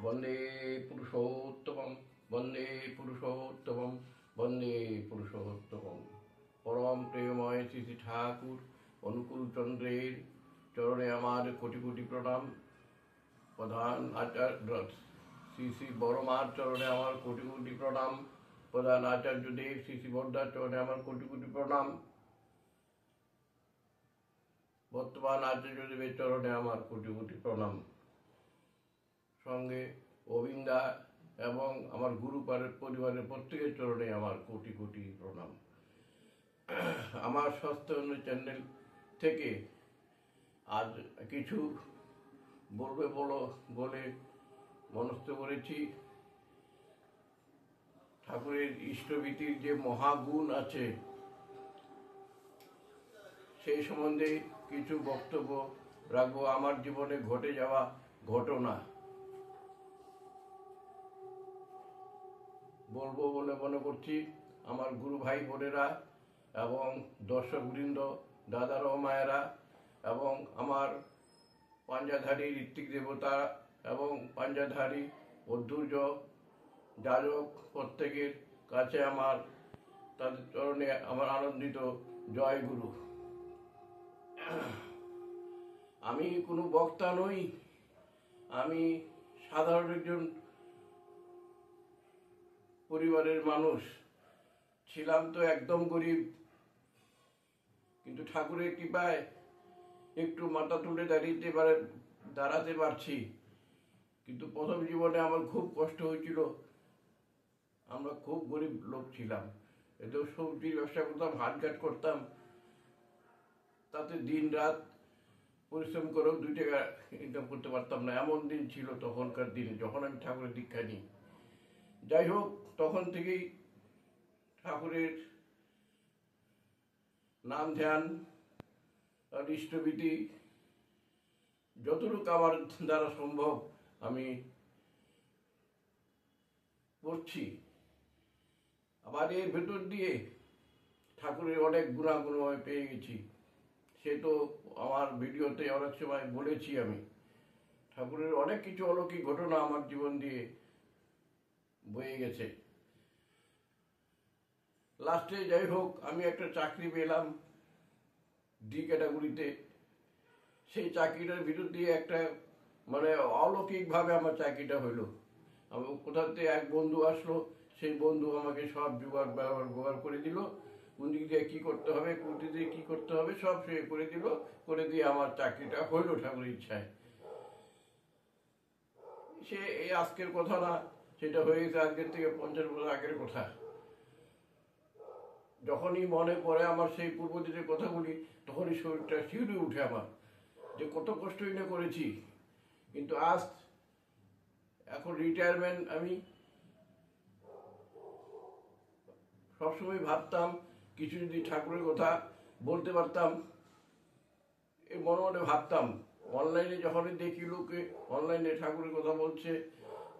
বন্দে পুরুষোত্তমম বন্দে পুরুষোত্তমম বন্দে পুরুষোত্তমম। পরম প্রেমময় শ্রী শ্রী ঠাকুর অনুকূল চন্দ্রের চরণে আমার কোটি কোটি প্রণাম। প্রধান আচার্য শ্রী শ্রী বড়মার চরণে আমার কোটি কোটি প্রণাম। প্রধান আচার্যদেব শ্রী শ্রী বড়দার চরণে আমার কোটি কোটি প্রণাম। বর্তমান আচার্যদেবের চরণে আমার কোটি কোটি প্রণাম। সঙ্গে অবিন্দা এবং আমার গুরু পরিবারের প্রত্যেকের চরণে আমার কোটি কোটি প্রণাম। আমার স্বাস্থ্য চ্যানেল থেকে আজ কিছু বলে মনস্থ করেছি। ঠাকুরের ইষ্টভীতির যে মহাগুণ আছে সেই সম্বন্ধে কিছু বক্তব্য রাখবো। আমার জীবনে ঘটে যাওয়া ঘটনা বলবো বলে মনে করছি। আমার গুরু ভাই বোনেরা এবং দর্শকবৃন্দ, দাদারা ও মায়েরা এবং আমার পাঞ্জাধারী ঋত্বিক দেবতা এবং পাঞ্জাধারী অধ্যুর্য যাজক প্রত্যেকের কাছে আমার তাদের চরণে আমার আনন্দিত জয় গুরু। আমি কোনো বক্তা নই, আমি সাধারণ একজন পরিবারের মানুষ। ছিলাম তো একদম গরিব, কিন্তু ঠাকুরের কৃপায় একটু মাথা তুলে দাঁড়াতে পারছি। কিন্তু প্রথম জীবনে আমার খুব কষ্ট হয়েছিল। আমরা খুব গরিব লোক ছিলাম। এতেও সবজির ব্যবসা করতাম, হাটঘাট করতাম। তাতে দিন রাত পরিশ্রম করেও 2 টাকা ইনকাম করতে পারতাম না। এমন দিন ছিল তখনকার দিনে, যখন আমি ঠাকুরের দীক্ষা নিই। যাই হোক, তখন থেকেই ঠাকুরের নাম ধ্যান আর ইষ্টভীতি যতটুকু আমার দ্বারা সম্ভব আমি করছি। আবার এর ভেতর দিয়ে ঠাকুরের অনেক গুণাগুণ আমি পেয়ে গেছি। সে তো আমার ভিডিওতে অনেক সময় বলেছি। আমি ঠাকুরের অনেক কিছু অলৌকিক ঘটনা আমার জীবন দিয়ে বয়ে গেছে। লাস্টে যাই হোক, আমি একটা চাকরি পেলাম ডি ক্যাটাগরিতে। সেই চাকরিটার ভিতর দিয়ে একটা অলৌকিকভাবে আমার চাকরিটা হইলো। আমি কোথাতে এক বন্ধু আসলো, সেই বন্ধু আমাকে সব জোগাড় করে দিল। কোন দিক দিয়ে কী করতে হবে, কোন দিক দিয়ে কী করতে হবে সব সে করে দিল। করে দিয়ে আমার চাকরিটা হইলো ঠাকুরের ইচ্ছায়। সে এই আজকের কথা না, সেটা হয়ে গেছে আজকের থেকে 50 বছর আগের কথা। যখনই মনে পড়ে আমার সেই পূর্বদিনের কথাগুলি, তখনই শরীরটা শিউরে উঠে আমার, যে কত কষ্টই না করেছি। কিন্তু আজ এখন রিটায়ারমেন্ট, আমি সবসময় ভাবতাম কিছু যদি ঠাকুরের কথা বলতে পারতাম। এই মনে মনে ভাবতাম। অনলাইনে যখনই দেখি লোকে অনলাইনে ঠাকুরের কথা বলছে,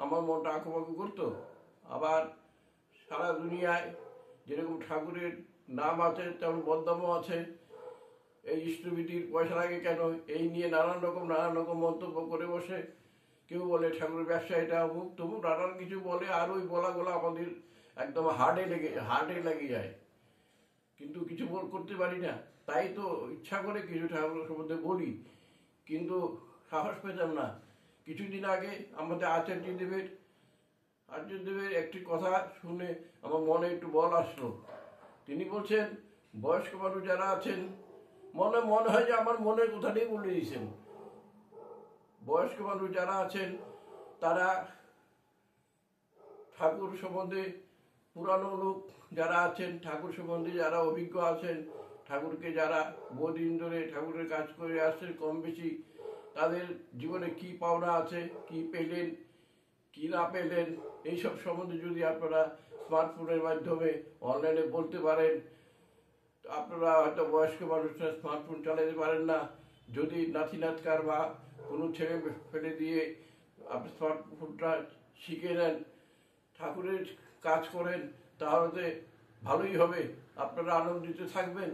আমার মনটা আঁকুপাকু করতো। আবার সারা দুনিয়ায় যেরকম ঠাকুরের নাম আছে তেমন বদনামও আছে। এই ইষ্টভীতির পয়সা লাগে কেন, এই নিয়ে নানান রকম মন্তব্য করে বসে। কেউ বলে ঠাকুরের ব্যবসা এটা অমুক তমুক, নানান কিছু বলে। আর ওই বলাগুলো আমাদের একদম হার্টে লেগে যায়। কিন্তু কিছু করতে পারি না। তাই তো ইচ্ছা করে কিছু ঠাকুরের সম্বন্ধে বলি, কিন্তু সাহস পেতাম না। কিছুদিন আগে আমাদের আচার্যদেবের একটি কথা শুনে আমার মনে একটু বল আসলো। তিনি বলছেন, বয়স্ক মানুষ যারা আছেন, মনে হয় যে আমার মনের কথাটাই বলে দিয়েছেন। বয়স্ক মানুষ যারা আছেন তারা ঠাকুর সম্বন্ধে, পুরানো লোক যারা আছেন, ঠাকুর সম্বন্ধে যারা অভিজ্ঞ আছেন, ঠাকুরকে যারা বহুদিন ধরে ঠাকুরের কাজ করে আসছেন কম বেশি, তাদের জীবনে কি পাওনা আছে, কি পেলেন কি না পেলেন, এইসব সম্বন্ধে যদি আপনারা স্মার্টফোনের মাধ্যমে অনলাইনে বলতে পারেন। আপনারা হয়তো বয়স্ক মানুষরা স্মার্টফোন চালাতে পারেন না, যদি নাতিনাতকার বা কোনো ছেলে ফেলে দিয়ে আপনি স্মার্টফোনটা শিখে নেন, ঠাকুরের কাজ করেন, তাহলে ভালোই হবে। আপনারা আনন্দিত থাকবেন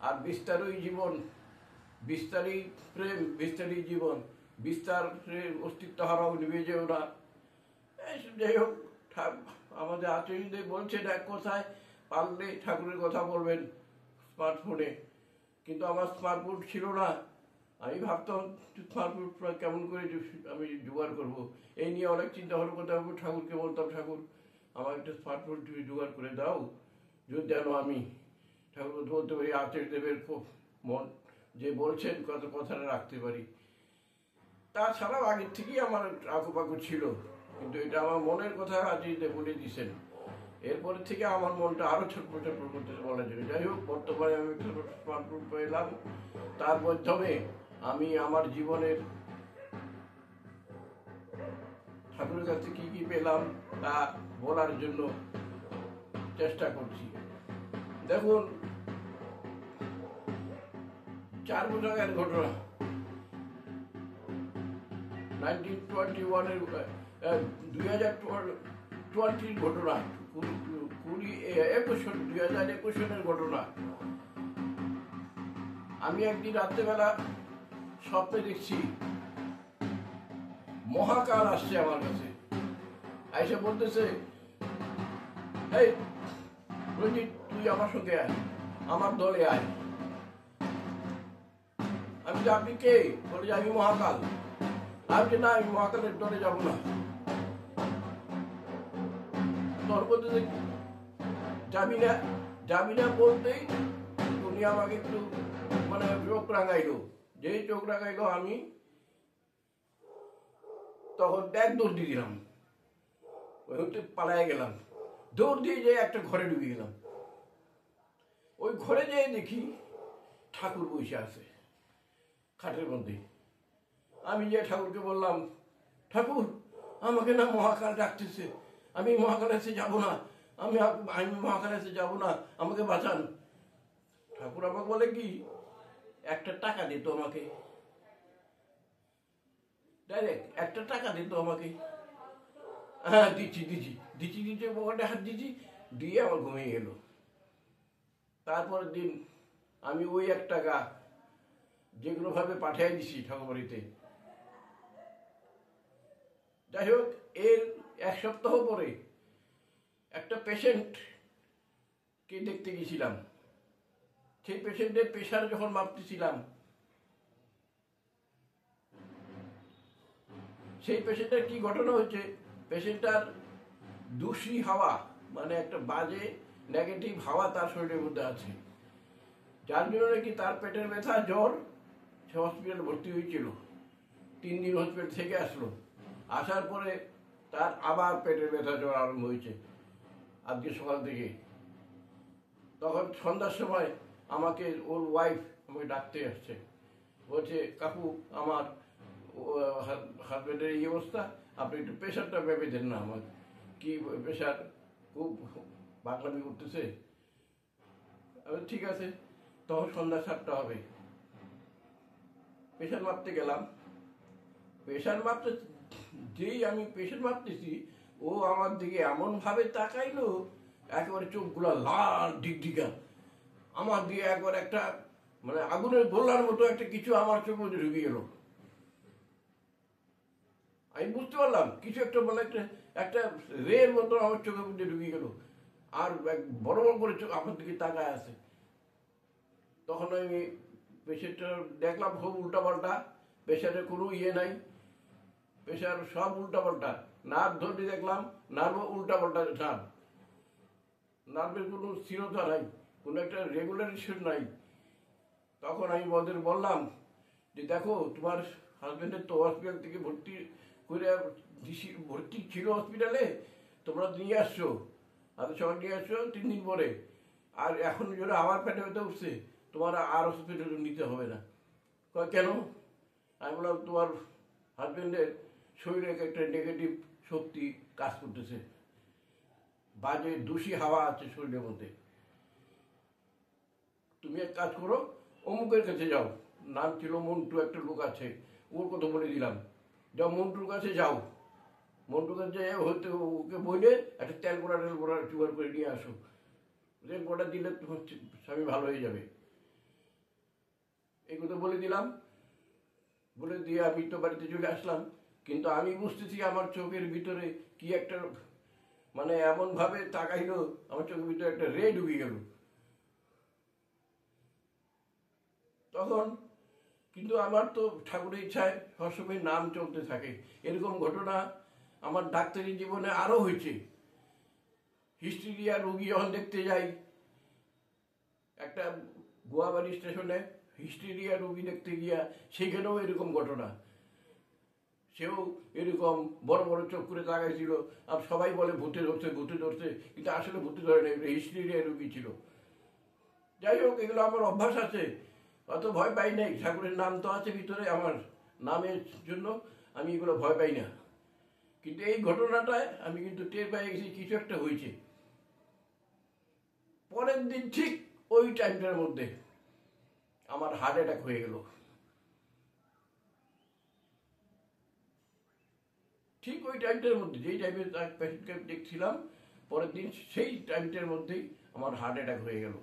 আর বিস্তারই জীবন বিস্তারী প্রেম, বিস্তারী জীবন, বিস্তারের অস্তিত্ব হারাও, নিভে যেও না। যাই হোক, আমাদের আচার্যদের বলছেন এক কথায়, পারলে ঠাকুরের কথা বলবেন স্মার্টফোনে। কিন্তু আমার স্মার্টফোন ছিল না। আমি ভাবতাম স্মার্টফোন কেমন করে আমি জোগাড় করবো, এই নিয়ে অনেক চিন্তা ভাবনা করতাম। ঠাকুরকে বলতাম, ঠাকুর আমার একটা স্মার্টফোন তুমি জোগাড় করে দাও, যদি যেন আমি ঠাকুর বলতে পারি, আচার্যদেবের খুব মন যে বলছেন কথাটা রাখতে পারি। তাছাড়াও আগের থেকেই আমার আঁকুপাকু ছিল, কিন্তু এটা আমার মনের কথা আচার্যদেব বলে দিয়েছেন। এরপরে থেকে আমার মনটা আরো ছটফট করতে বলার জন্য। যাই হোক, বর্তমানে আমি একটা স্মার্টফোন পেলাম, তার মাধ্যমে আমি আমার জীবনের ঠাকুরের কাছে কি কি পেলাম তা বলার জন্য চেষ্টা করছি। দেখুন, 4 বছর আগের ঘটনা, 1921-এর 2020 ঘটনা, 2021 সালের ঘটনা। আমি একদিন রাত্রেবেলা স্বপ্নে দেখছি মহাকাল আসছে আমার কাছে, এসে বলতেছে, এই রঞ্জিত, তুই আমার সঙ্গে আয়, আমার দলে আয়। আমি যে, আপনি কে? বলে যে, আমি মহাকাল। আমি যে, না, আমি মহাকালের দলে যাবো না। তোর বলতেছে যাবি না বলতেই উনি আমাকে একটু মানে চোখ রাঙাইলো। যেই চোখ রাঙাইলো, আমি তখন ব্যাগ দৌড় দিয়ে দিলাম, ওই হতে পালায় গেলাম। দৌড় দিয়ে যেয়ে একটা ঘরে ঢুকে গেলাম। ওই ঘরে যেয়ে দেখি ঠাকুর বসে আছে খাটের মধ্যে। আমি যে ঠাকুরকে বললাম, ঠাকুর, আমাকে না মহাকাল ডাকতেছে, আমি মহাকালে যাবো না, আমি মহাকালে যাবো না, আমাকে বাঁচান। ঠাকুর আমাকে বলে কি, একটা টাকা দিত আমাকে, ডাইরেক্ট একটা টাকা দিত আমাকে। হ্যাঁ, দিচ্ছি পকেটে হাত দিচ্ছি, দিয়ে আমার ঘুমিয়ে গেল। তারপরের দিন আমি ওই 1 টাকা যেগুলো ভাবে পাঠিয়ে দিছি ঠাকুরবাড়িতে। যাই হোক, এর 1 সপ্তাহ পরে একটা পেশেন্টকে দেখতে গেছিলাম। সেই পেশেন্টের প্রেশার যখন মাপতেছিলাম, সেই পেশেন্টের কি ঘটনা হচ্ছে, পেশেন্টটার দূষী হাওয়া, মানে একটা বাজে নেগেটিভ হাওয়া তার শরীরের মধ্যে আছে, যার জন্য নাকি তার পেটের ব্যথা, জ্বর, সে হসপিটালে ভর্তি হয়েছিল। 3 দিন হসপিটাল থেকে আসলো। আসার পরে তার আবার পেটের ব্যথা, জ্বর আরম্ভ হয়েছে আজকে সকাল থেকে। তখন সন্ধ্যার সময় আমাকে ওর ওয়াইফ আমাকে ডাকতে আসছে, বলছে, কাকু, আমার হাজব্যান্ডের এই অবস্থা, আপনি একটু প্রেশারটা ভেবে দেন না আমার। কি প্রেশার? খুব পাগলামি করতেছে। ঠিক আছে। তখন সন্ধ্যা 7টা হবে, প্রেশার মাপতে গেলাম। প্রেশার মাপতে যেই আমি প্রেশার মাপতেছি, ও আমার দিকে এমন ভাবে তাকাইলো, একেবারে চোখগুলো লাল ঢিকঢিকা, আমার দিয়ে একবার একটা মানে আগুনের গোলার মতো একটা কিছু আমার চোখ মধ্যে ঢুকে গেল। আমি বুঝতে পারলাম কিছু একটা মানে একটা রের মতো আমার চোখের মধ্যে ঢুকে গেল, আর বড় বড় করে চোখ আমার দিকে তাকায় আছে। তখন আমি পেশেন্টটা দেখলাম খুব উল্টাপাল্টা, প্রেশারের কোনো ইয়ে নাই, প্রেশার সব উল্টাপাল্টা। নার্ভ ধরে দেখলাম, নার্ভও উল্টাপাল্টা নার্ভ, নার্ভের কোনো স্থিরতা নাই, কোনো একটা রেগুলারেশন নাই। তখন আমি ওদের বললাম যে, দেখো, তোমার হাজব্যান্ডের তো হসপিটাল থেকে ভর্তি করে ভর্তি ছিল হসপিটালে, তোমরা নিয়ে আসছো, হাতের সঙ্গে নিয়ে আসছো 3 দিন পরে, আর এখন যদি আমার পেটে ব্যথা উঠছে, তোমার আর হসপিটালে নিতে হবে না। কেন? আমি বললাম, তোমার হাজব্যান্ডের শরীরে একটা নেগেটিভ শক্তি কাজ করতেছে, বাজে দূষী হাওয়া আছে শরীরের মধ্যে। তুমি এক কাজ করো, অমুকের কাছে যাও, নাম ছিল মন্টু, একটা লোক আছে, ওর কথা বলে দিলাম, যাও মন্টুর কাছে যাও, মন্টুর কাছে হয়তো ওকে বলে একটা তেল গোড়া জোগাড় করে নিয়ে আসো, তেল গোড়া দিলে তোমার স্বামী ভালো হয়ে যাবে। এই কথা বলে দিলাম, বলে দিয়ে আমি তো বাড়িতে চলে আসলাম। কিন্তু আমি বুঝতেছি আমার চোখের ভিতরে কি একটা মানে এমনভাবে তাকাইলো, আমার চোখের ভিতরে একটা রে ঢুকে গেল। তখন কিন্তু আমার তো ঠাকুরের ইচ্ছায় সবসময় নাম চলতে থাকে। এরকম ঘটনা আমার ডাক্তারি জীবনে আরও হয়েছে। হিস্টেরিয়া রোগী যখন দেখতে যাই, একটা গোয়াবাড়ি স্টেশনে হিস্টেরিয়া রোগী দেখতে গিয়া সেখানেও এরকম ঘটনা। সেও এরকম বড় বড় চোখ করে তাকাইছিল, আর সবাই বলে ভূতে ধরছে ভূতে ধরছে, কিন্তু আসলে ভূতে ধরে না, হিস্টেরিয়া রোগী ছিল। যাই হোক, এগুলো আমার অভ্যাস আছে, অত ভয় পাই নাই। ঠাকুরের নাম তো আছে ভিতরে, আমার নামের জন্য আমি এগুলো ভয় পাই না। কিন্তু এই ঘটনাটায় আমি কিন্তু টের পেয়ে গেছি কিছু একটা হয়েছে। পরের দিন ঠিক ওই টাইমটার মধ্যে আমার হার্ট অ্যাটাক হয়ে গেল। ঠিক ওই টাইমটার মধ্যে, যেই টাইমে পেশেন্টকে দেখছিলাম, পরের দিন সেই টাইমটার মধ্যেই আমার হার্ট অ্যাটাক হয়ে গেল।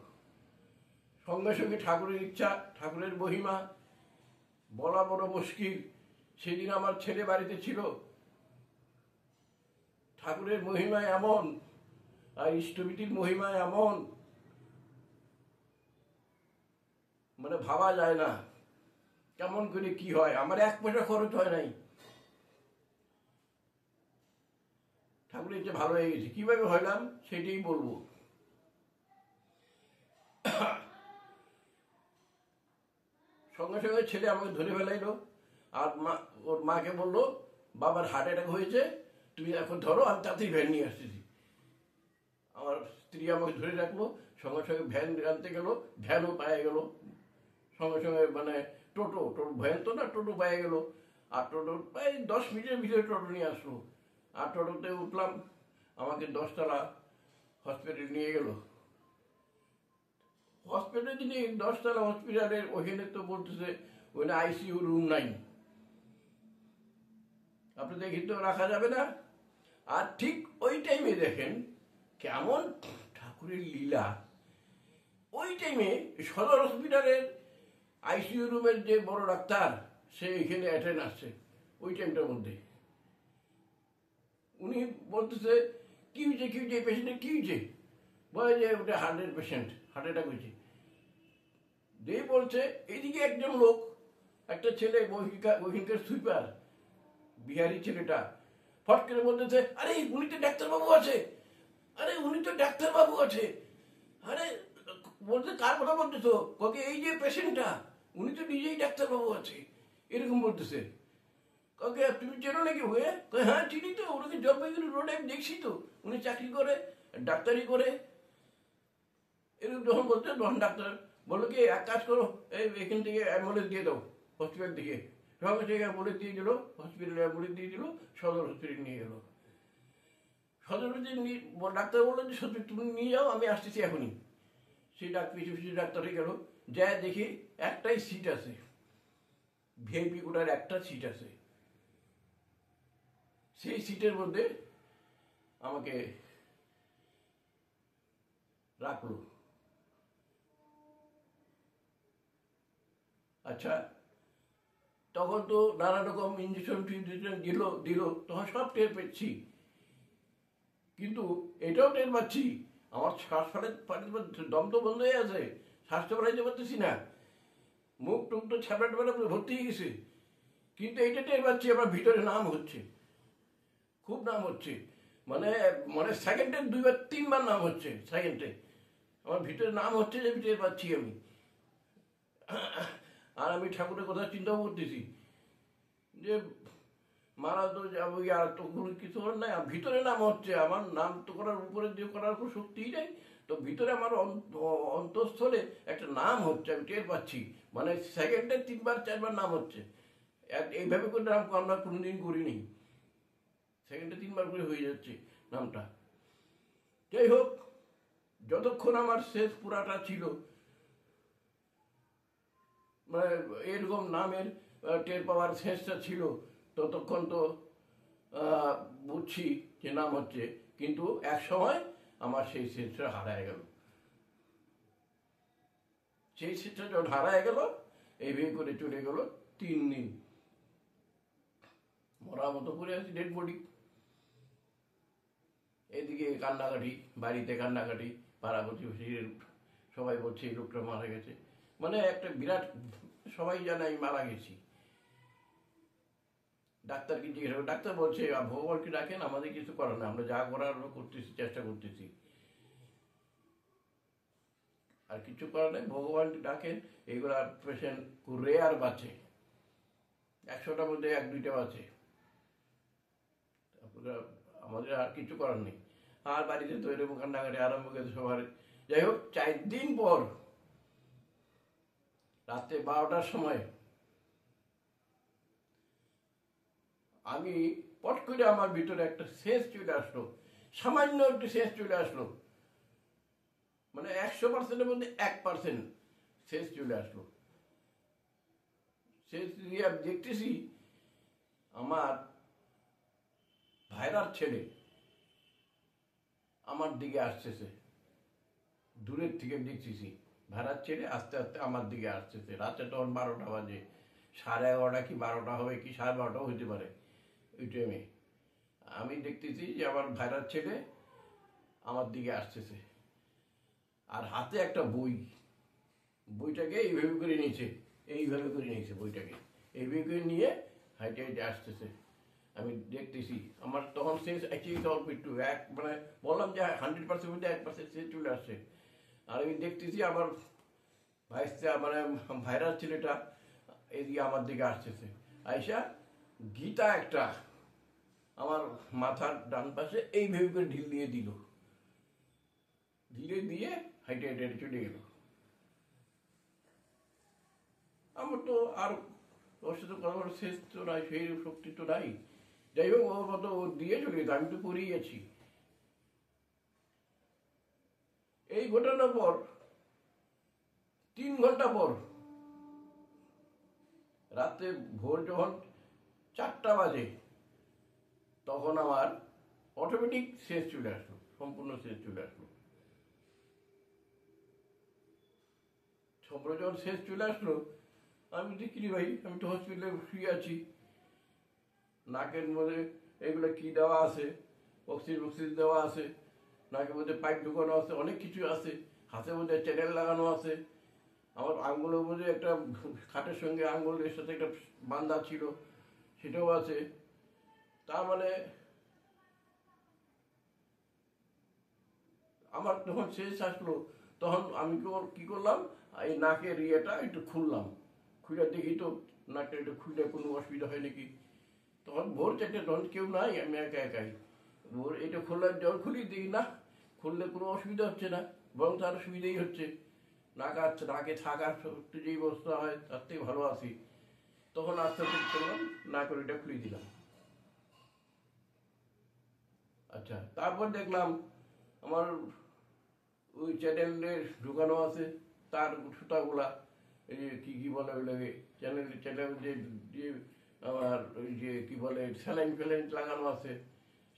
সঙ্গে সঙ্গে ঠাকুরের ইচ্ছা, ঠাকুরের মহিমা বলা বড় মুশকিল। সেদিন আমার ছেলে বাড়িতে ছিল। ঠাকুরের মহিমা এমন, আর ইষ্টবিধির মহিমা এমন, মানে ভাবা যায় না কেমন করে কি হয়। আমার 1 পয়সা খরচ হয় নাই, ঠাকুরের যে ভালো হয়ে গেছে। কিভাবে হইলাম সেটাই বলবো। সঙ্গে সঙ্গে ছেলে আমাকে ধরে ফেলাইলো, আর ওর মাকে বললো বাবার হার্ট অ্যাটাক হয়েছে, তুমি এখন ধরো, আমি তাতেই ভ্যান নিয়ে আসতেছি। আমার স্ত্রী আমাকে ধরে রাখলো, সঙ্গে সঙ্গে ভ্যান আনতে গেলো, ভ্যানও পায়ে গেল। সঙ্গে সঙ্গে মানে টোটো, ভ্যান তো না, টোটো পায়ে গেল। আর টোটো প্রায় 10 মিনিটের ভিতরে টোটো নিয়ে আসলো। আর টোটোতে উঠলাম, আমাকে 10তলা হসপিটাল নিয়ে গেল। হসপিটালে যিনি 10তলা হসপিটালের ওখানে তো বলতেছে ওখানে আইসিইউ রুম নাই, আপনাদের কিন্তু রাখা যাবে না। আর ঠিক ওই টাইমে দেখেন কেমন ঠাকুরের লীলা। ওই টাইমে সদর হসপিটালের আইসিইউ রুমের যে বড় ডাক্তার, সে এখানে অ্যাটেন্ড আসছে ওই টাইমটার মধ্যে। উনি বলতেছে কি হয়েছে, কি হয়েছে, পেশেন্টের কি হয়েছে? বলে যে ওটা হার্টের পেশেন্ট, হার্ট অ্যাটাক হয়েছে। যে বলছে, এদিকে একজন লোক, একটা ছেলে ওইখানকার সুইপার, বিহারি ছেলেটা, ফট করে বলতেছে, আরে উনি তো ডাক্তারবাবু আছে, আরে উনি তো ডাক্তারবাবু আছে। আরে বলতে কার কথা বলতেছো? ককে এই যে পেশেন্টটা, উনি তো নিজেই ডাক্তারবাবু আছে, এরকম বলতেছে। কাকে তুমি চেনো নাকি ওকে? হ্যাঁ চিনি তো, ওনাকে জলপাইগুড়ি রোডে আমি দেখছি তো, উনি চাকরি করে, ডাক্তারি করে। এরকম যখন বলতে, তখন ডাক্তার বললো কি এক কাজ করো, এখান থেকে অ্যাম্বুলেন্স দিয়ে দাও হসপিটাল থেকে। সঙ্গে সঙ্গে অ্যাম্বুলেন্স দিয়ে দিল, হসপিটালে অ্যাম্বুলেন্স দিয়ে দিল, সদর হসপিটাল নিয়ে গেল। সদর হসপিটাল ডাক্তার বললো যে সত্যি তুমি নিয়ে যাও, আমি আসতেছি এখনই। সেই পিছু পিছু ডাক্তারে গেল, যা দেখি একটাই সিট আছে, ভিআইপি কোটার একটা সিট আছে। সেই সিটের মধ্যে আমাকে রাখলো। আচ্ছা, তখন তো নানা রকম ইঞ্জেকশন ফিঞ্জেকশন দিল, তখন সব টের পেয়েছি। কিন্তু এটাও টের পাচ্ছি, আমার শ্বাস দম তো বন্ধ হয়ে আছে, শ্বাসটা বাড়াইতে পারতেছি না, মুখ টুক তো ছ্যাপড়া ট্যাপড়া ভর্তি হয়ে গেছে। কিন্তু এইটা টের পাচ্ছি আমার ভিতরে নাম হচ্ছে, খুব নাম হচ্ছে, মানে মানে সেকেন্ডে 2বার 3বার নাম হচ্ছে, সেকেন্ডে আমার ভিতরে নাম হচ্ছে, যে টের পাচ্ছি আমি। আর আমি ঠাকুরের কথা চিন্তাও করতেছি যে মারা তো যাবো, আর তো কোনো কিছু নাই, ভিতরে নাম হচ্ছে, আমার নাম তো করার উপরে দিয়ে করার কোনো শক্তিই নেই, তো ভিতরে আমার অন্তঃস্থলে একটা নাম হচ্ছে, আমি টের পাচ্ছি, মানে সেকেন্ডে 3বার 4বার নাম হচ্ছে। এইভাবে করে নাম আমরা কোনোদিন করিনি, সেকেন্ডে 3বার করে হয়ে যাচ্ছে নামটা। যাই হোক, যতক্ষণ আমার শেষ পুরাটা ছিল, মানে এরকম নামের টের পাওয়ার শেষটা ছিল, ততক্ষণ তো বুঝছি যে নাম হচ্ছে। কিন্তু এক সময় আমার সেই শেষটা হারায় গেল। সেই শেষটা যখন হারায় গেল, এইভাবে করে চলে গেল 3 দিন। মরা মতো করে আছি, ডেড বডি। এদিকে কান্নাকাটি, বাড়িতে কান্নাকাটি, পাড়া প্রতিবেশীর সবাই বলছে এই লোকটা মারা গেছে। মানে একটা বিরাট, সবাই জানে আমি মারা গেছি। ডাক্তারকে জিজ্ঞেস করে, ডাক্তার বলছে ভগবানকে ডাকেন, আমাদের কিছু করার না, আমরা যা করার করতেছি, চেষ্টা করতেছি, আর কিছু করার নেই, ভগবানকে ডাকেন। এইগুলা পেশেন্ট খুব রেয়ার বাঁচে, 100টার মধ্যে 1-2টা বাঁচে। আমাদের আর কিছু করার নেই। আর বাড়িতে তো এরকম কান্নাকাটি আরম্ভ করেছে সবার। যাই হোক, 4 দিন পর রাত্রে 12টার সময় আমি পট করে আমার ভিতরে একটা সেন্স চলে আসলো, সামান্য একটু সেন্স চলে আসলো, মানে 100%-এর মধ্যে 1% সেন্স চলে আসলো। সেন্স দিয়ে আমি দেখতেছি আমার ভাইরার ছেলে আমার দিকে আসতেছে। দূরের থেকে দেখতেছি ভাইরার ছেলে আস্তে আস্তে আমার দিকে আসতেছে। রাতে তখন 12টা বাজে, 11:30 কি 12টা হবে, কি 12:30 হইতে পারে ওই টাইমে। আমি দেখতেছি যে আমার ভাইরার ছেলে আমার দিকে আসতেছে, আর হাতে একটা বই। বইটাকে এইভাবে করে নিয়েছে, এইভাবে করে নিয়েছে বইটাকে, এইভাবে করে নিয়ে হাইটে হাইটে আসতেছে। আমি দেখতেছি, আমার তখন সেন্স অ্যাকচুয়ালি অল্প একটু, মানে বললাম যে 100%-এর মধ্যে 1% সেন্স চলে আসছে। আর আমি দেখতেছি আমার মানে ভাইরাল ছেলেটা এদিকে আমার দিকে আসতেছে। আইসা গীতা একটা আমার মাথার ডান পাশে এইভাবে করে ঢিল দিয়ে দিল, ধীরে দিয়ে হাইটে হাইটে চলে গেল। আমার তো আর ওর সাথে কথা বলার শেষ তো নাই, সেই শক্তি তো নাই। যাই হোক, ওর মতো ও দিয়ে চলে গেছে, আমি তো পড়েই আছি। এই ঘটনার পর 3 ঘন্টা পর রাতে ভোর যখন 4টা বাজে, তখন আমার অটোমেটিক শেষ চলে আসলো, সম্পূর্ণ শেষ চলে আসলো। সম্পূর্ণ যখন শেষ চলে আসলো, আমি দেখি ভাই, আমি তো হসপিটালে শুয়ে আছি, নাকের মধ্যে এগুলো কি দেওয়া আছে, অক্সিজেন দেওয়া আছে, নাকের মধ্যে পাইপ ঢুকানো আছে, অনেক কিছু আছে, হাতের মধ্যে চ্যানেল লাগানো আছে, আমার আঙ্গুলের মধ্যে একটা খাটের সঙ্গে আঙ্গুলের সাথে একটা বান্ধা ছিল, সেটাও আছে। তার মানে আমার যখন শেষ আসলো, তখন আমি কি করলাম, এই নাকের ইয়েটা একটু খুললাম, খুলে দেখি তো নাকটা একটু খুলে কোনো অসুবিধা হয় নাকি। তখন ভোর 4টে, তখন কেউ নাই, আমি একা একাই। ভোর এটা খোলার যখন খুলি দেখি না, খুললে কোনো অসুবিধা হচ্ছে না, বরং তার সুবিধাই হচ্ছে। নাকে থাকার একটু যেই অবস্থা হয় তার থেকে ভালো আছি। তখন আস্তে আস্তে করলাম, নাকের এটা খুলে দিলাম। আচ্ছা, তারপর দেখলাম আমার ওই চ্যানেলের ঢুকানো আছে, তার সুতাগুলা, এই যে কি বলে ওইগুলোকে, চ্যানেল যে আমার ওই যে কি বলে স্যালাইন ফ্যালাইন লাগানো আছে,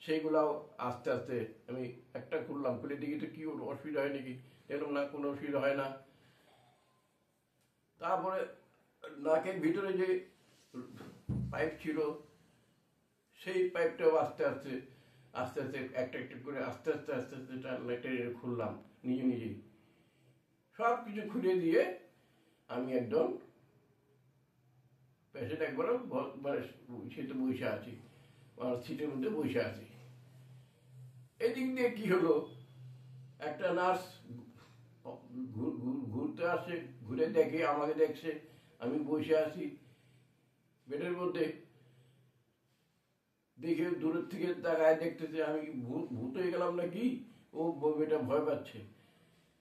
সেইগুলাও আস্তে আস্তে আমি একটা খুললাম, খুলে দেখি তো কি অসুবিধা হয় নাকি, এরকম না, কোনো অসুবিধা হয় না। তারপরে নাকের ভিতরে যে পাইপ ছিল, সেই পাইপটাও আস্তে আস্তে আস্তে আস্তে একটা একটা করে আস্তে আস্তে আস্তে আস্তে খুললাম নিজে নিজেই। সব কিছু খুলে দিয়ে আমি একদম পেশেন্ট একবার মানে সেটা বসে আছি, আমার সিটের মধ্যে বসে আছি। এদিক দিয়ে কি হলো, একটা নার্স ঘুরতে আসে, ঘুরে দেখে, আমাকে দেখছে আমি বসে আছি বেডের মধ্যে, দেখে দূরের থেকে তাকায় দেখতেছে আমি ভূত হয়ে গেলাম নাকি। ও মেয়েটা ভয় পাচ্ছে,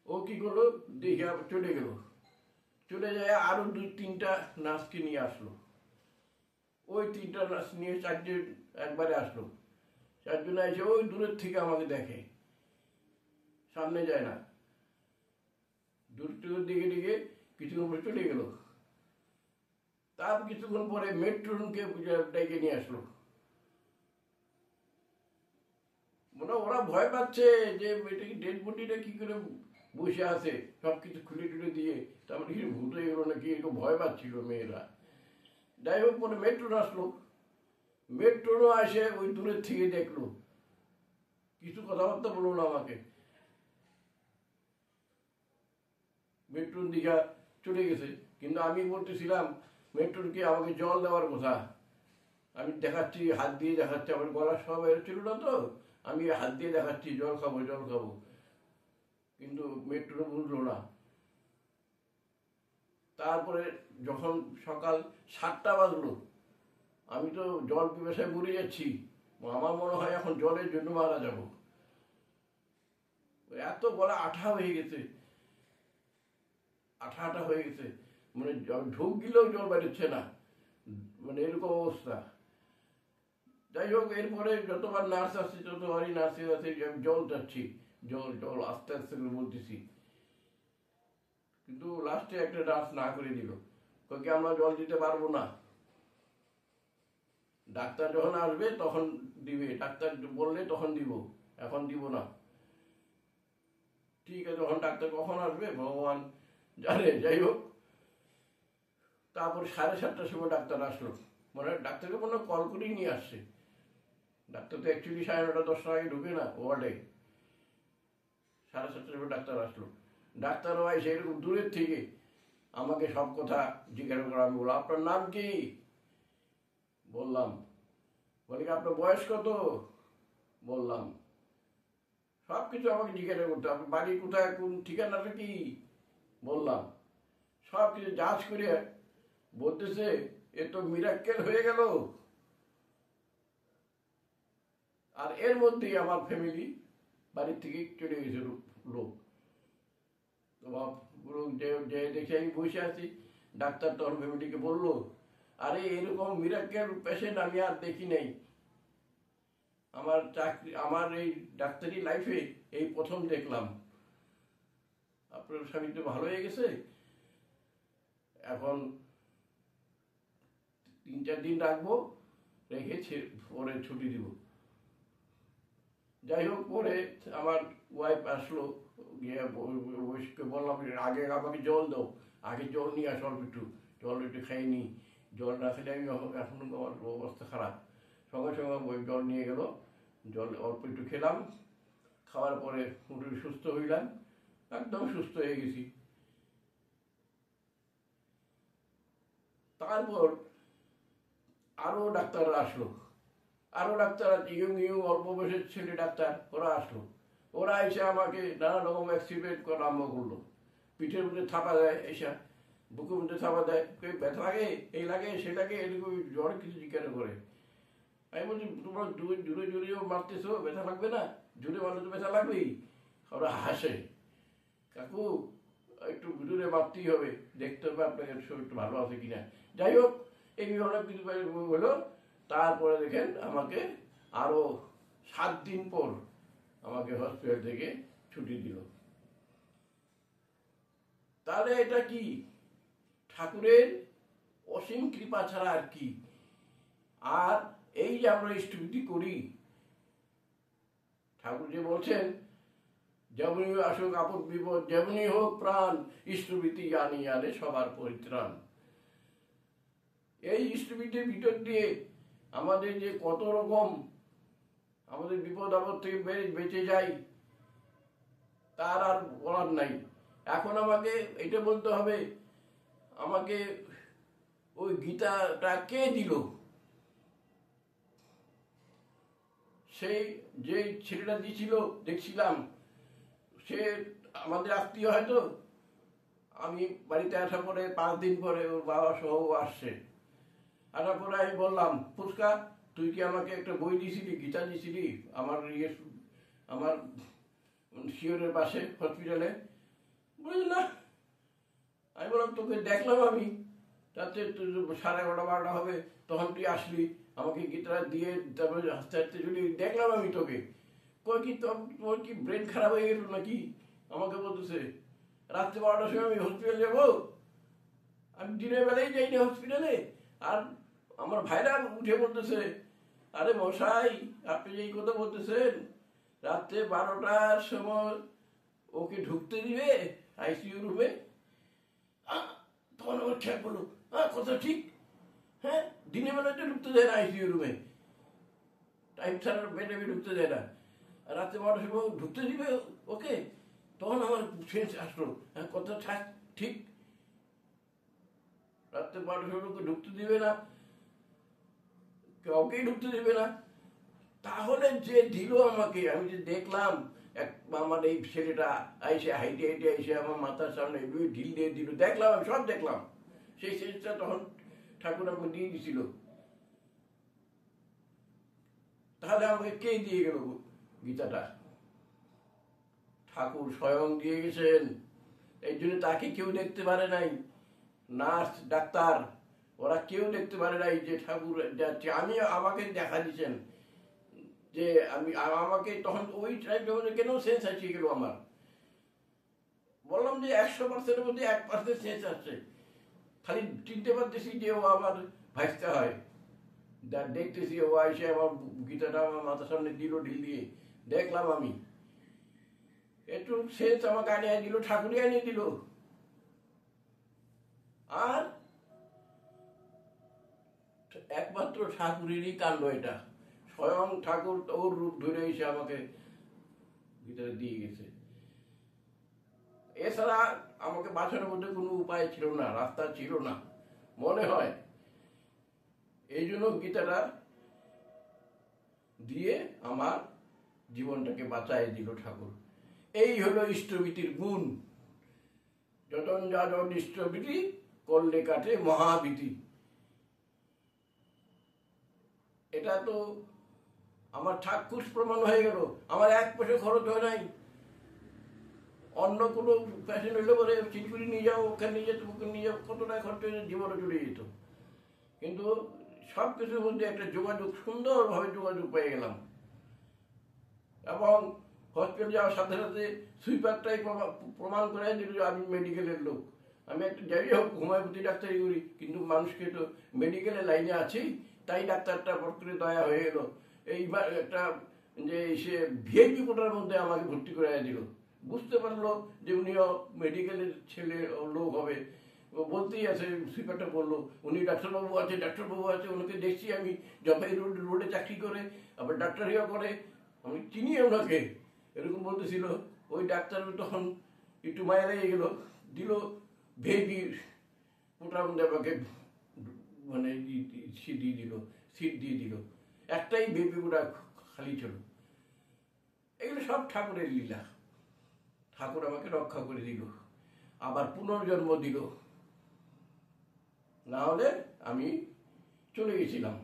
ও কি করলো, দেখে চলে গেল। চলে যায়, আরো 2-3টা নার্সকে নিয়ে আসলো। ওই 3টা নার্স নিয়ে 4জন একবারে আসলো। 4জন এসে ওই দূরের থেকে আমাকে দেখে, সামনে যায় না, দূর থেকে দিকে দিকে কিছুক্ষণ পরে চলে গেল। তার কিছুক্ষণ পরে মেট্রোনকে ডেকে নিয়ে আসলো। মানে ওরা ভয় পাচ্ছে যে ডেড বডিটা কি করে বসে আছে, সব কিছু খুলে টুলে দিয়ে, তারপরে কি ভূত হয়ে গেলো নাকি এরকম ভয় পাচ্ছিল মেয়েরা। যাই হোক, পরে মেট্রো আসলো, মেট্রোরও আসে ওই দূরের থেকে দেখলো, কিছু কথাবার্তা বললো না আমাকে, মেট্রোর দিঘা চলে গেছে। কিন্তু আমি বলতেছিলাম মেট্রোর কি আমাকে জল দেওয়ার কথা, আমি দেখাচ্ছি, হাত দিয়ে দেখাচ্ছি, আমার গলা সব ছিল না তো, আমি হাত দিয়ে দেখাচ্ছি জল খাবো জল খাবো, কিন্তু মেট্রো বুঝলো না। তারপরে যখন সকাল 7টা বাজলো, আমি তো জল পিপাসায় মরে যাচ্ছি, আমার মনে হয় এখন জলের জন্য মারা যাব, এত গলা আঠা হয়ে গেছে, আঠা আঠা হয়ে গেছে, মানে ঢোক গিলেও জল বেরোচ্ছে না, মানে এরকম অবস্থা। যাই হোক, এরপরে যতবার নার্স আসছে ততবারই নার্সের কাছে জল চাচ্ছি, জল জল আস্তে আস্তে করে বলতেছি, কিন্তু লাস্টে একটা নার্স না করে দিল, কি আমরা জল দিতে পারবো না, ডাক্তার যখন আসবে তখন দিবে, ডাক্তার বললে তখন দিব, এখন দিব না। ঠিক আছে, যখন ডাক্তার কখন আসবে ভগবান জানে। যাই হোক, তারপর 7:30টার সময় ডাক্তার আসলো, মানে ডাক্তারকে মনে কল করেই নিয়ে আসছে, ডাক্তার তো অ্যাকচুয়ালি 9:30-10টার আগে ঢুকে না ওয়ার্ডে। 7:30টার সময় ডাক্তার আসলো, ডাক্তারও এসে এরকম দূরের থেকে আমাকে সব কথা জিজ্ঞাসা করা। আমি বললাম আপনার নাম কি, বললাম, বলে কি আপনার বয়স কত, বললাম, সব কিছু আমাকে জিজ্ঞাসা করতে, আপনার বাড়ি কোথায়, কোন ঠিকানাটা কি, বললাম, সব কিছু যাচ করে বলতেছে এ তো মিরাক্কেল হয়ে গেল। আর এর মধ্যেই আমার ফ্যামিলি বাড়ির থেকে চলে গেছে লোক, যে দেখে আমি বসে আছি, ডাক্তার তখন ফ্যামিলিকে বললো আরে এরকম মিরাক্কেল পেশেন্ট আমি আর দেখি নাই, আমার চাকরি, আমার এই ডাক্তারি লাইফে এই প্রথম দেখলাম, আপনার স্বামী তো ভালো হয়ে গেছে, এখন 3-4 দিন রাখবো, রেখে পরে ছুটি দিব। যাই হোক, পরে আমার ওয়াইফ আসলো, গিয়ে বললাম আগে আমাকে জল দাও, আগে জল নিয়ে আসো, অল্প একটু জল একটু খাইনি, জল না খেলে আমি এখন আমার অবস্থা খারাপ। সঙ্গে সঙ্গে ওই জল নিয়ে গেল, জল অল্প একটু খেলাম, খাওয়ার পরে মোটামুটি সুস্থ হইলাম, একদম সুস্থ হয়ে গেছি। তারপর আরও ডাক্তার আসলো, আরও ডাক্তার ইয়ং অল্প বয়সের ছেলে ডাক্তার, ওরা আসলো, ওরা এসে আমাকে নানা রকম এক্সপেরিমেন্ট করা আরম্ভ করলো, পিঠের মধ্যে থাপা দেয়, এসে বুকের মধ্যে থাপা দেয়, ব্যথা লাগে, এই লাগে সে লাগে, এরকম জ্বর কিছু জিজ্ঞাসা করে। আমি বলছি তোমরা জোরে জোরেও মারতেছো, ব্যথা লাগবে না, জোরে মারলে তো ব্যথা লাগবেই। ওরা হাসে, কাকু একটু জোরে মারতেই হবে, দেখতে হবে আপনাকে শরীরটা ভালো আছে কিনা। যাই হোক, এই অনেক কিছু হলো। তারপরে দেখেন আমাকে আরো 7 দিন পর আমাকে হসপিটাল থেকে ছুটি দিল। তাহলে এটা কি ঠাকুরের অসীম কৃপা ছাড়া আর কি। আর এই যে আমরা ইষ্টভীতি করি, ঠাকুর যে বলছেন যেমনই আসুক আপদ বিপদ, যেমনই হোক প্রাণ, ইষ্টভীতি আনি আনে সবার পরিত্রাণ। এই ইষ্টভীতির ভিতর দিয়ে আমাদের যে কত রকম আমাদের বিপদ আপদ থেকে বেঁচে যাই, তার আর বলার নাই। এখন আমাকে এটা বলতে হবে, আমাকে ওই গীতাটা কে দিল? সেই যে ছেলেটা দিয়েছিল দেখছিলাম, সে আমাদের আত্মীয় হয়তো। আমি বাড়িতে আসার পরে 5 দিন পরে ওর বাবা সহ আসছে, আসার পরে আমি বললাম ফুচকা তুই কি আমাকে একটা বই দিয়েছিলি, গীতা দিয়েছিলি আমার আমার শিওরের পাশে হসপিটালে? বুঝলি না। আমি বললাম তোকে দেখলাম আমি রাত্রে 11:30-12টা হবে, তখন তুই আসলি, আমাকে গীতাটা দিয়ে তারপরে হাসতে হাসতে চলি, দেখলাম আমি তোকে। কই কি তোর কি ব্রেন খারাপ হয়ে গেল নাকি? আমাকে বলতেছে রাত্রে 12টার সময় আমি হসপিটাল যাবো? আমি দিনের বেলায় যাইনি হসপিটালে। আর আমার ভাইরা উঠে বলতেছে আরে মশাই আপনি যে এই কথা বলতেছেন, রাত্রে 12টার সময় ওকে ঢুকতে দিবে আইসিইউ রুমে। তখন আমার খেয়াল করলো, কথা ঠিক, হ্যাঁ, দিনের বেলা তো ঢুকতে দেয় না আইসিইউ রুমে, টাইম ছাড়া বেডে ঢুকতে দেয় না, আর রাতে 12টার সময় ঢুকতে দিবে ওকে। তখন আমার সেন্স আসলো, হ্যাঁ কথা ঠিক, রাত্রে 12টার সময় ওকে ঢুকতে দিবে না, কাউকেই ঢুকতে দিবে না। তাহলে যে দিল আমাকে, আমি যে দেখলাম আমার এই ছেলেটা আইসে হাইটে হাইটে আইসে আমার মাথার সামনে ঢিল দিয়ে দিল, দেখলাম, আমি সব দেখলাম। সেই সেন্সটা তখন ঠাকুর আমাকে দিয়ে দিছিল। তাহলে আমাকে কে দিয়ে গেল গীতাটা? ঠাকুর স্বয়ং দিয়ে গেছেন। এই জন্য তাকে কেউ দেখতে পারে নাই, নার্স ডাক্তার ওরা কেউ দেখতে পারে নাই যে ঠাকুর যাচ্ছে। আমাকে দেখা দিচ্ছেন যে আমাকে তখন ওই টাইমে কেন সেন্স আসিয়ে গেল আমার। বললাম যে 100%-এর মধ্যে 1% সেন্স আসছে। খালি চিনতে পারতেছি যে ও আমার ভাইস্তা হয়, দেখতেছি ও এসে আমার গীতাটা আমার মাথার সামনে দিল ঢিল দিয়ে, দেখলাম আমি। একটু সেন্স আমাকে আনিয়ে দিল, ঠাকুরই আনিয়ে দিল। আর একমাত্র ঠাকুরেরই কাণ্ড এটা, স্বয়ং ঠাকুর ওর রূপ ধরে এসে আমাকে ভিতরে দিয়ে গেছে। এছাড়া আমাকে বাঁচানোর মধ্যে কোনো উপায় ছিল না, রাস্তা ছিল না মনে হয়। এই জন্য গীতাটা দিয়ে আমার জীবনটাকে বাঁচাই দিল ঠাকুর। এই হলো ইষ্টভীতির গুণ। যতন যাজন ইষ্টভীতি করলে কাটে মহাভীতি। এটা তো আমার ঠাকুর প্রমাণ হয়ে গেল। আমার 1 পয়সা খরচ হয় নাই। অন্য কোনো ফ্যাশন হইলে পরে চিনপুরি নিয়ে যাও, ওখানে নিয়ে যেত, ওখানে নিয়ে যাও, কত টাকা খরচ হয়ে জীবনে চলে যেত। কিন্তু সব কিছুর মধ্যে একটা যোগাযোগ, সুন্দরভাবে যোগাযোগ পেয়ে গেলাম। এবং হসপিটাল যাওয়ার সাথে সাথে সুইপারটাই প্রমাণ করে দিল যে আমি মেডিকেলের লোক। আমি একটা যাই হোক হোমিওপ্যাথি ডাক্তারি করি, কিন্তু মানুষকে তো মেডিকেলের লাইনে আছি, তাই ডাক্তারটা পট করে দয়া হয়ে গেল। এইবার একটা যে সে ভিআইপি কোটার মধ্যে আমাকে ভর্তি করে দিল। বুঝতে পারলো যে উনিও মেডিকেলের ছেলে লোক হবে। বলতেই আছে, সুইপারটা বললো উনি ডাক্তারবাবু আছে, ডাক্তারবাবু আছে, ওনাকে দেখছি আমি জবাই রোডে চাকরি করে, আবার ডাক্তারিও করে, আমি চিনি ওনাকে, এরকম বলতেছিল। ওই ডাক্তার তখন একটু মায়া লেগে গেল, দিল ভিআইপি কোটার মধ্যে আমাকে মানে সিট দিয়ে দিল। একটাই ভিআইপি কোটা খালি ছিল। এগুলো সব ঠাকুরের লীলা। ঠাকুর আমাকে রক্ষা করে দিল, আবার পুনর্জন্ম দিল, না হলে আমি চলে গেছিলাম।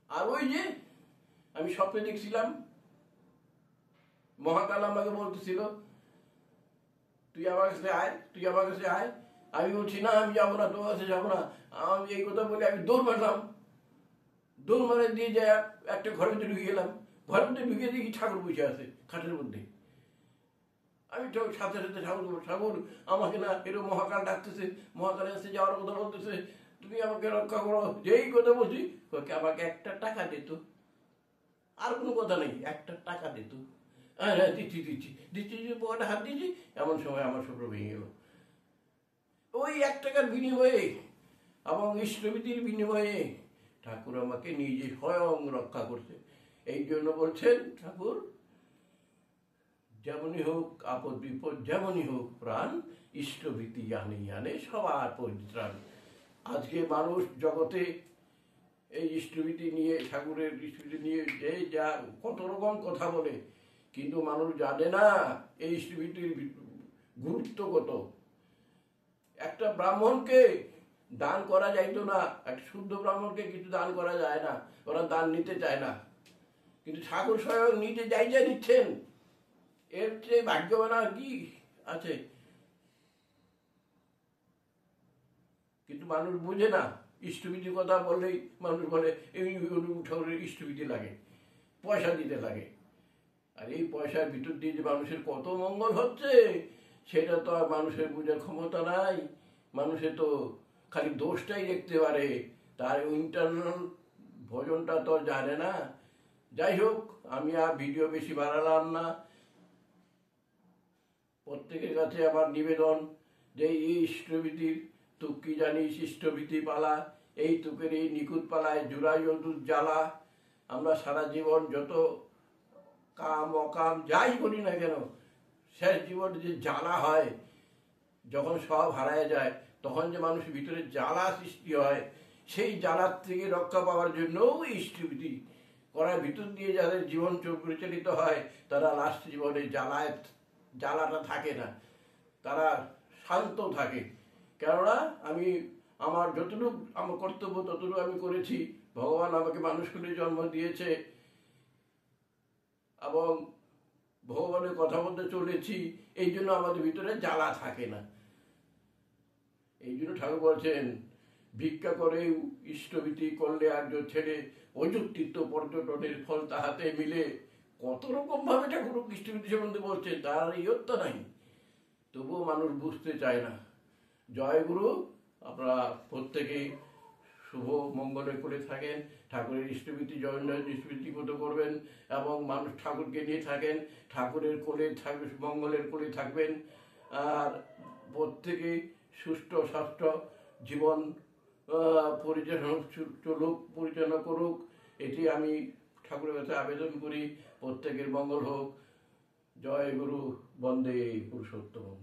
আর ওই যে আমি স্বপ্নে দেখছিলাম মহাকাল আমাকে বলতেছিল তুই আমার কাছে আয়, তুই আমার কাছে আয়। আমি বলছি না, আমি যাবো না, তোর কাছে যাবো না। আমি এই কথা বলে আমি দৌড় মারলাম। দৌড় মারে দিয়ে যায় একটা ঘরের মধ্যে ঢুকে গেলাম। ঘরের মধ্যে ঢুকে দেখি ঠাকুর বসে আছে খাটের মধ্যে। আমি তো সাথে সাথে ঠাকুর আমাকে না এরকম মহাকাল ডাকতেছে, মহাকালের কাছে যাওয়ার কথা বলতেছে, তুমি আমাকে রক্ষা করো। যেই কথা বলছি আমাকে 1টা টাকা দিত, আর কোনো কথা নেই, 1টা টাকা দিত। হ্যাঁ দিচ্ছি পকেটে হাত দিয়েছি, এমন সময় আমার স্বপ্ন ভেঙে গেল। ওই 1 টাকার বিনিময়ে এবং ইষ্টভীতির বিনিময়ে ঠাকুর আমাকে নিজে স্বয়ং রক্ষা করছে। এই জন্য বলছেন ঠাকুর, যেমনই হোক আপদ বিপদ, যেমনই হোক প্রাণ, ইষ্টভীতি আনে আনে সবার পরিত্রাণ। আজকে মানুষ জগতে এই ইষ্টভীতি নিয়ে, ঠাকুরের ইষ্টভীতি নিয়ে যে যা কত রকম কথা বলে, কিন্তু মানুষ জানে না এই ইষ্টভীতির গুরুত্ব কত। একটা ব্রাহ্মণকে দান করা যাইতো না, একটা শুদ্ধ ব্রাহ্মণকে কিছু দান করা যায় না, ওরা দান নিতে চায় না। কিন্তু ঠাকুর স্বয়ং নিজে যাই নিচ্ছেন, এর চেয়ে ভাগ্যবান আর কি আছে? কিন্তু মানুষ বুঝে না। ইষ্টভীতির কথা বললেই মানুষ বলে এই ঠাকুরের ইষ্টভীতি লাগে, পয়সা দিতে লাগে। আর এই পয়সার ভিতর দিয়ে যে মানুষের কত মঙ্গল হচ্ছে সেটা তো আর মানুষের বোঝার ক্ষমতা নাই। মানুষের তো খালি দোষটাই দেখতে পারে, তার ইন্টারনাল ভজনটা তো জানে না। যাই হোক, আমি আর ভিডিও বেশি বাড়ালাম না। প্রত্যেকের কাছে আমার নিবেদন যে এই ইষ্টভীতির তুক কি জানিস ইষ্টভীতি পালা, এই তুকের এই নিকুত পালায় জুড়াই অদূর জ্বালা। আমরা সারা জীবন যত কাম অকাম যাই করি না কেন, শেষ জীবনে যে জ্বালা হয়, যখন সব হারায় যায় তখন যে মানুষের ভিতরে জ্বালা সৃষ্টি হয়, সেই জ্বালার থেকে রক্ষা পাওয়ার জন্যও ইষ্টভীতি করার ভিতর দিয়ে যাদের জীবন পরিচালিত হয়, তারা লাস্ট জীবনে জ্বালাটা থাকে না, তারা শান্ত থাকে। কেননা আমি আমার যতটুকু আমার কর্তব্য ততটুকু আমি করেছি। ভগবান আমাকে মানুষ করে জন্ম দিয়েছে এবং ভগবানের কথা বলতে চলেছি, এই জন্য আমাদের ভিতরে জ্বালা থাকে না। এই জন্য ঠাকুর বলছেন, ভিক্ষা করেও ইষ্টভীতি করলে আর্য ছেড়ে অযুক্তিত পর্যটনের ফল তাহাতে মিলে। কত রকম ভাবে ঠাকুর ইষ্টভীতি সম্বন্ধে বলছেন, তার ইয়ত্তা নাই, তবুও মানুষ বুঝতে চায় না। জয় গুরু। আপনারা প্রত্যেকেই শুভ মঙ্গলে করে থাকেন, ঠাকুরের ইষ্টভীতি জয় ইষ্টভীতি মতো করবেন এবং মানুষ ঠাকুরকে নিয়ে থাকেন, ঠাকুরের কোলে থাকবে, মঙ্গলের কোলে থাকবেন। আর প্রত্যেকেই সুষ্ঠু স্বাস্থ্য জীবন পরিচালনা করুক, এটি আমি ঠাকুরের কাছে আবেদন করি। প্রত্যেকের মঙ্গল হোক। জয় গুরু। বন্দে পুরুষোত্তম।